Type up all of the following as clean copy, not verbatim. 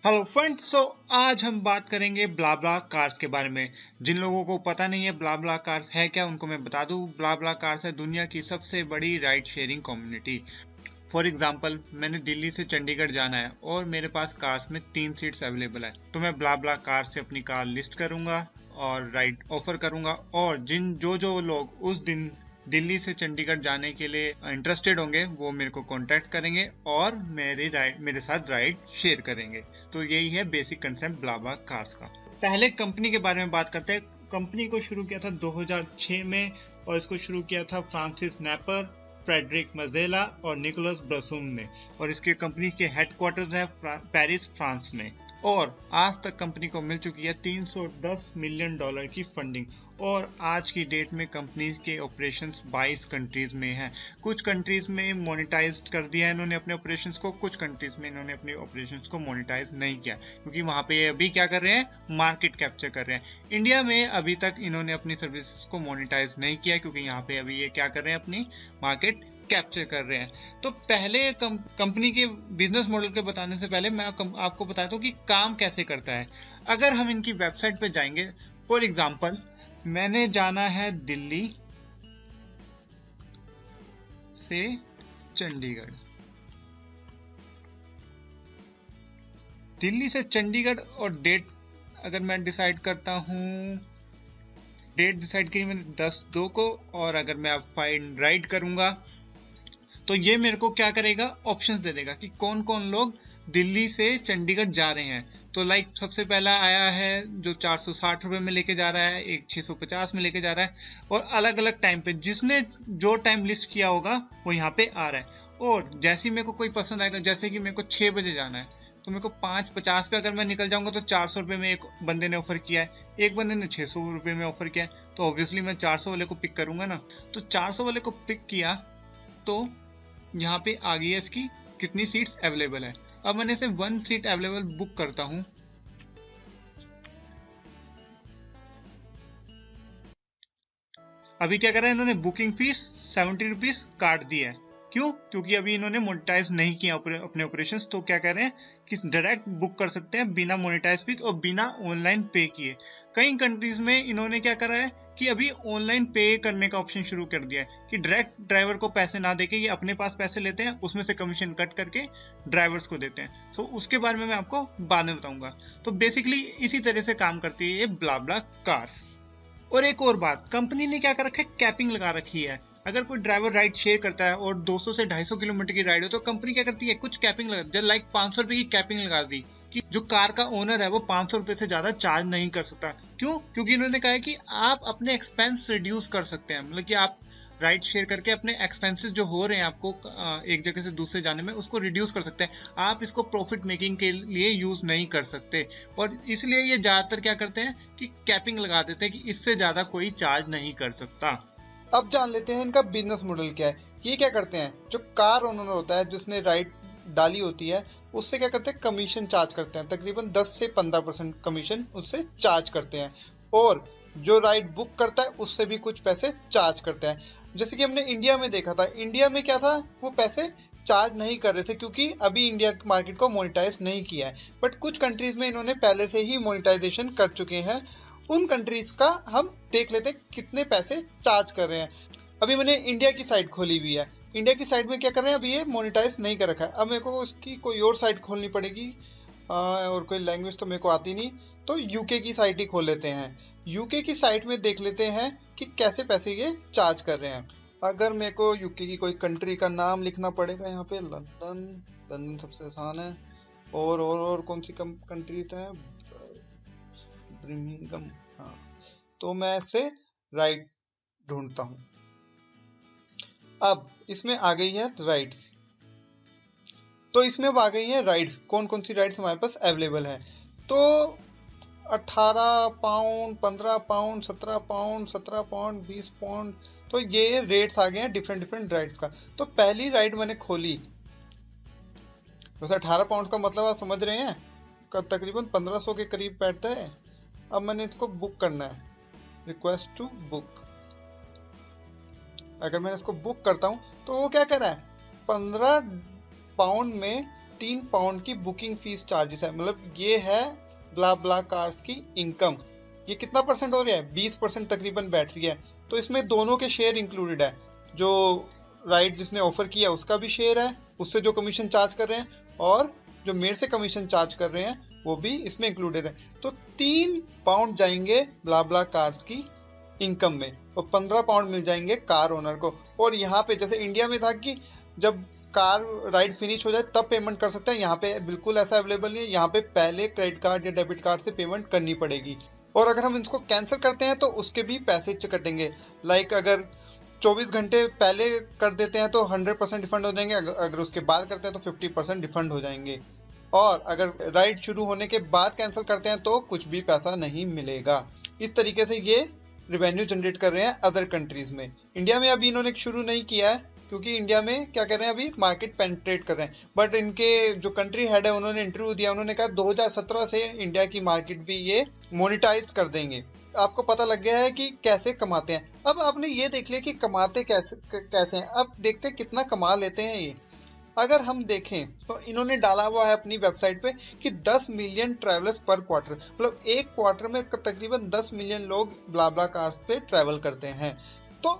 Hello friends, आज हम बात करेंगे ब्लाब्ला कार्स के बारे में। जिन लोगों को पता नहीं है ब्लाब्ला कार्स है क्या, उनको मैं बता दूं। ब्लाब्ला कार्स है दुनिया की सबसे बड़ी ride sharing community. For example, मैंने दिल्ली से चंडीगढ़ जाना है और मेरे पास कार्स में 3 सीट्स अवेलेबल है, तो मैं ब्लाब्ला कार्स पे अपनी कार लिस्ट करूंगा और राइड ऑफर करूंगा। और जो लोग उस दिन दिल्ली से चंडीगढ़ जाने के लिए इंटरेस्टेड होंगे वो मेरे को कांटेक्ट करेंगे और मेरे साथ राइड शेयर करेंगे। तो यही है बेसिक कंसेप्ट ब्लाब्ला कार्स का। पहले कंपनी के बारे में बात करते हैं। कंपनी को शुरू किया था 2006 में और इसको शुरू किया था फ्रांसिस नैपर, फ्रेडरिक मजेला और निकोलस ब्रसूम ने। और इसके कंपनी के हेडक्वार्टर्स है पेरिस, फ्रांस में। और आज तक कंपनी को मिल चुकी है $310 मिलियन की फंडिंग। और आज की डेट में कंपनी के ऑपरेशंस 22 कंट्रीज में हैं। कुछ कंट्रीज में मोनेटाइज कर दिया है इन्होंने अपने ऑपरेशंस को, कुछ कंट्रीज में इन्होंने अपने ऑपरेशंस को मोनेटाइज नहीं किया, क्योंकि वहां पे अभी क्या कर रहे हैं, मार्केट कैप्चर कर रहे हैं। इंडिया में अभी तक इन्होंने अपनी सर्विसेज को मोनेटाइज नहीं किया, क्योंकि यहाँ पे अभी ये क्या कर रहे हैं, अपनी मार्केट कैप्चर कर रहे हैं। तो पहले कंपनी के बिजनेस मॉडल के बताने से पहले मैं आपको बताता हूँ कि काम कैसे करता है। अगर हम इनकी वेबसाइट पे जाएंगे, फॉर एग्जांपल मैंने जाना है दिल्ली से चंडीगढ़। दिल्ली से चंडीगढ़ और डेट अगर मैं डिसाइड करता हूँ, डेट डिसाइड की मैंने 10/2 को। और अगर मैं अब फाइंड राइड करूंगा तो ये मेरे को क्या करेगा, ऑप्शंस दे देगा कि कौन कौन लोग दिल्ली से चंडीगढ़ जा रहे हैं। तो लाइक सबसे पहला आया है जो 460 रुपए में लेके जा रहा है, एक 650 में लेके जा रहा है। और अलग अलग टाइम पे जिसने जो टाइम लिस्ट किया होगा वो यहाँ पे आ रहा है। और जैसे ही मेरे को कोई पसंद आएगा, जैसे कि मेरे को 6 बजे जाना है, तो मेरे को 5:50 पे अगर मैं निकल जाऊंगा तो 400 रुपये में एक बंदे ने ऑफर किया है, एक बंदे ने 600 रुपये में ऑफर किया है, तो ऑब्वियसली मैं 400 वाले को पिक करूंगा ना। तो 400 वाले को पिक किया तो यहाँ पे आ गई है इसकी कितनी सीट्स अवेलेबल है। अब मैंने इसे 1 सीट अवेलेबल बुक करता हूँ। अभी क्या कर रहे हैं, इन्होंने बुकिंग फीस 70 रुपीज काट दी है। क्यों? क्योंकि अभी इन्होंने मोनेटाइज नहीं किया अपने ऑपरेशंस। तो क्या कह रहे हैं कि डायरेक्ट बुक कर सकते हैं बिना मोनेटाइज फीस और बिना ऑनलाइन पे किए। कई कंट्रीज में इन्होंने क्या करा है कि अभी ऑनलाइन पे करने का ऑप्शन शुरू कर दिया है, कि डायरेक्ट ड्राइवर को पैसे ना देके ये अपने पास पैसे लेते हैं, उसमें से कमीशन कट करके ड्राइवर्स को देते हैं। तो उसके बारे में मैं आपको बाद में बताऊंगा। तो बेसिकली इसी तरह से काम करती है ये ब्लाब्ला कार्स। और एक और बात, कंपनी ने क्या कर रखा है, कैपिंग लगा रखी है। अगर कोई ड्राइवर राइड शेयर करता है और 200 से 250 किलोमीटर की राइड हो, तो कंपनी क्या करती है, कुछ कैपिंग लगा, जब लाइक 500 रुपए की कैपिंग लगा दी कि जो कार का ओनर है वो 500 रुपए से ज्यादा चार्ज नहीं कर सकता। क्यों? क्योंकि इन्होंने कहा है कि आप अपने एक्सपेंस रिड्यूस कर सकते हैं। मतलब कि आप राइड शेयर करके अपने एक्सपेंसेस जो हो रहे हैं आपको एक जगह से दूसरे जाने में, उसको रिड्यूस कर सकते हैं। आप इसको प्रॉफिट मेकिंग के लिए यूज नहीं कर सकते। और इसलिए ये ज्यादातर क्या करते हैं कि कैपिंग लगा देते हैं कि इससे ज्यादा कोई चार्ज नहीं कर सकता। अब जान लेते हैं इनका बिजनेस मॉडल क्या है। ये क्या करते हैं, जो कार ओनर होता है जिसने राइड डाली होती है, उससे क्या करते हैं, कमीशन चार्ज करते हैं। तकरीबन 10 से 15% कमीशन उससे चार्ज करते हैं। और जो राइड बुक करता है उससे भी कुछ पैसे चार्ज करते हैं। जैसे कि हमने इंडिया में देखा था, इंडिया में क्या था, वो पैसे चार्ज नहीं कर रहे थे क्योंकि अभी इंडिया मार्केट को मोनेटाइज नहीं किया है। बट कुछ कंट्रीज में इन्होंने पहले से ही मोनेटाइजेशन कर चुके हैं। उन कंट्रीज का हम देख लेते हैं कितने पैसे चार्ज कर रहे हैं। अभी मैंने इंडिया की साइट खोली हुई है। इंडिया की साइट में क्या कर रहे हैं, अभी ये मोनेटाइज नहीं कर रखा है। अब मेरे को इसकी कोई और साइट खोलनी पड़ेगी, और कोई लैंग्वेज तो मेरे को आती नहीं, तो यूके की साइट ही खोल लेते हैं। यूके की साइट में देख लेते हैं कि कैसे पैसे ये चार्ज कर रहे हैं। अगर मेरे को यूके की कोई कंट्री का नाम लिखना पड़ेगा, यहाँ पे लंदन, लंदन सबसे आसान है। और कौन सी कंट्री है, ब्रिमिंगम, हाँ। तो मैं इसे राइट ढूंढता हूँ। अब इसमें आ गई है राइड्स। तो इसमें अब आ गई है राइड्स, कौन कौन सी राइड्स हमारे पास अवेलेबल है। तो 18 pound, 15 pound, 17 pound, 17 pound, 20 pound, तो ये रेट्स आ गए हैं डिफरेंट राइड्स का। तो पहली राइड मैंने खोली, वैसे 18 पाउंड का मतलब आप समझ रहे हैं, तकरीबन 1500 के करीब बैठता है। अब मैंने इसको बुक करना है, रिक्वेस्ट टू बुक। अगर मैं इसको बुक करता हूं तो वो क्या कर रहा है, 15 पाउंड में 3 पाउंड की बुकिंग फीस चार्जेस है। मतलब ये है ब्ला कार्स की इनकम। ये कितना परसेंट हो रहा है? 20% तकरीबन बैठ रही है। तो इसमें दोनों के शेयर इंक्लूडेड है, जो राइड जिसने ऑफर किया उसका भी शेयर है, उससे जो कमीशन चार्ज कर रहे हैं, और जो मेरे से कमीशन चार्ज कर रहे हैं वो भी इसमें इंक्लूडेड है। तो 3 पाउंड जाएंगे ब्ला कार्स की इनकम में और 15 पाउंड मिल जाएंगे कार ओनर को। और यहाँ पे जैसे इंडिया में था कि जब कार राइड फिनिश हो जाए तब पेमेंट कर सकते हैं, यहाँ पे बिल्कुल ऐसा अवेलेबल नहीं है। यहाँ पे पहले क्रेडिट कार्ड या डेबिट कार्ड से पेमेंट करनी पड़ेगी, और अगर हम इसको कैंसिल करते हैं तो उसके भी पैसे कटेंगे। लाइक अगर 24 घंटे पहले कर देते हैं तो 100% रिफंड हो जाएंगे, अगर उसके बाद करते हैं तो 50% रिफंड हो जाएंगे, और अगर राइड शुरू होने के बाद कैंसिल करते हैं तो कुछ भी पैसा नहीं मिलेगा। इस तरीके से ये रेवेन्यू जनरेट कर रहे हैं अदर कंट्रीज में। इंडिया में अभी इन्होंने शुरू नहीं किया है, क्योंकि इंडिया में क्या कर रहे हैं, अभी मार्केट पेनिट्रेट कर रहे हैं। बट इनके जो कंट्री हेड है उन्होंने इंटरव्यू दिया, उन्होंने कहा 2017 से इंडिया की मार्केट भी ये मोनेटाइज कर देंगे। आपको पता लग गया है कि कैसे कमाते हैं। अब आपने ये देख लिया कि कमाते कैसे हैं। अब देखते हैं कितना कमा लेते हैं ये। अगर हम देखें तो इन्होंने डाला हुआ है अपनी वेबसाइट पे कि 10 मिलियन ट्रैवलर्स पर क्वार्टर, मतलब एक क्वार्टर में तकरीबन 10 मिलियन लोग ब्ला कार्स पे ट्रैवल करते हैं। तो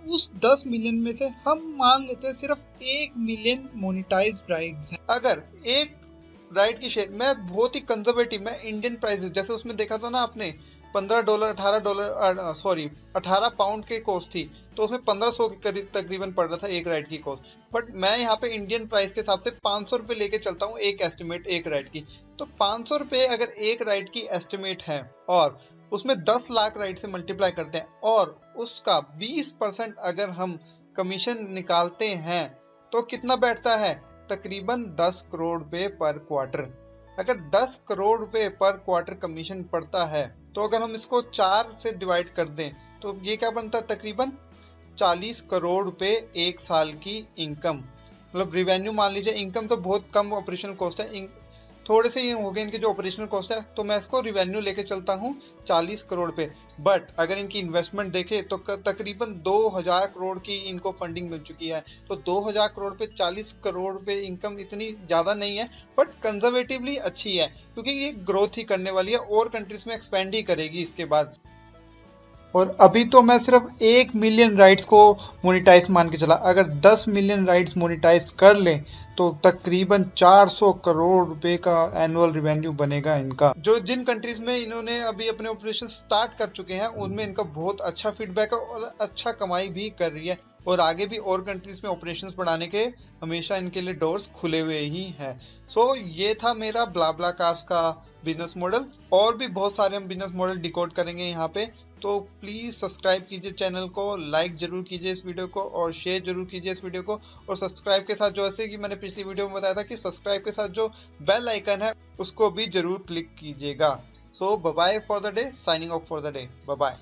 उस 10 मिलियन में से हम मान लेते हैं सिर्फ 1 मिलियन मोनेटाइज्ड राइड्स हैं। अगर एक राइड की शेयर, मैं बहुत ही कंजर्वेटिव, मैं इंडियन प्राइसेस जैसे उसमें देखा था ना आपने, $15 18 पाउंड के कॉस्ट थी, तो उसमें 1500 के करीब तकरीबन पड़ रहा था एक राइड की कॉस्ट। बट मैं यहाँ पे इंडियन प्राइस के हिसाब से 500 रुपये लेके चलता हूँ एक एस्टिमेट एक राइड की। तो 500 रुपये अगर एक राइड की एस्टिमेट है और उसमें 10 लाख राइड से मल्टीप्लाई करते हैं और उसका 20% अगर हम कमीशन निकालते हैं तो कितना बैठता है? तकरीबन 10 करोड़ रुपए पर क्वार्टर। अगर 10 करोड़ रुपए पर क्वार्टर कमीशन पड़ता है तो अगर हम इसको 4 से डिवाइड कर दें तो ये क्या बनता है? तकरीबन 40 करोड़ रुपए एक साल की इनकम, मतलब रिवेन्यू मान लीजिए। इनकम तो बहुत कम ऑपरेशनल कॉस्ट है, थोड़े से ही हो गए इनके जो ऑपरेशनल कॉस्ट है, तो मैं इसको रिवेन्यू लेके चलता हूँ 40 करोड़ पे। बट अगर इनकी इन्वेस्टमेंट देखे तो तकरीबन 2000 करोड़ की इनको फंडिंग मिल चुकी है। तो 2000 करोड़ पे 40 करोड़ पे इनकम इतनी ज़्यादा नहीं है, बट कंजर्वेटिवली अच्छी है, क्योंकि ये ग्रोथ ही करने वाली है और कंट्रीज में एक्सपेंड ही करेगी इसके बाद। और अभी तो मैं सिर्फ 1 मिलियन राइड्स को मोनेटाइज मान के चला। अगर 10 मिलियन राइड्स मोनेटाइज कर लें तो तकरीबन 400 करोड़ रुपए का एनुअल रिवेन्यू बनेगा इनका। जो जिन कंट्रीज में इन्होंने अभी अपने ऑपरेशन स्टार्ट कर चुके हैं उनमें इनका बहुत अच्छा फीडबैक है और अच्छा कमाई भी कर रही है, और आगे भी और कंट्रीज में ऑपरेशंस बढ़ाने के हमेशा इनके लिए डोर्स खुले हुए ही हैं। सो ये था मेरा ब्ला कार्स का बिजनेस मॉडल। और भी बहुत सारे हम बिजनेस मॉडल डिकोड करेंगे यहाँ पे, तो प्लीज़ सब्सक्राइब कीजिए चैनल को, लाइक जरूर कीजिए इस वीडियो को और शेयर जरूर कीजिए इस वीडियो को। और सब्सक्राइब के साथ, जो ऐसे कि मैंने पिछली वीडियो में बताया था कि सब्सक्राइब के साथ जो बेल आइकन है उसको भी जरूर क्लिक कीजिएगा। So bye bye for the day, signing off for the day, bye bye.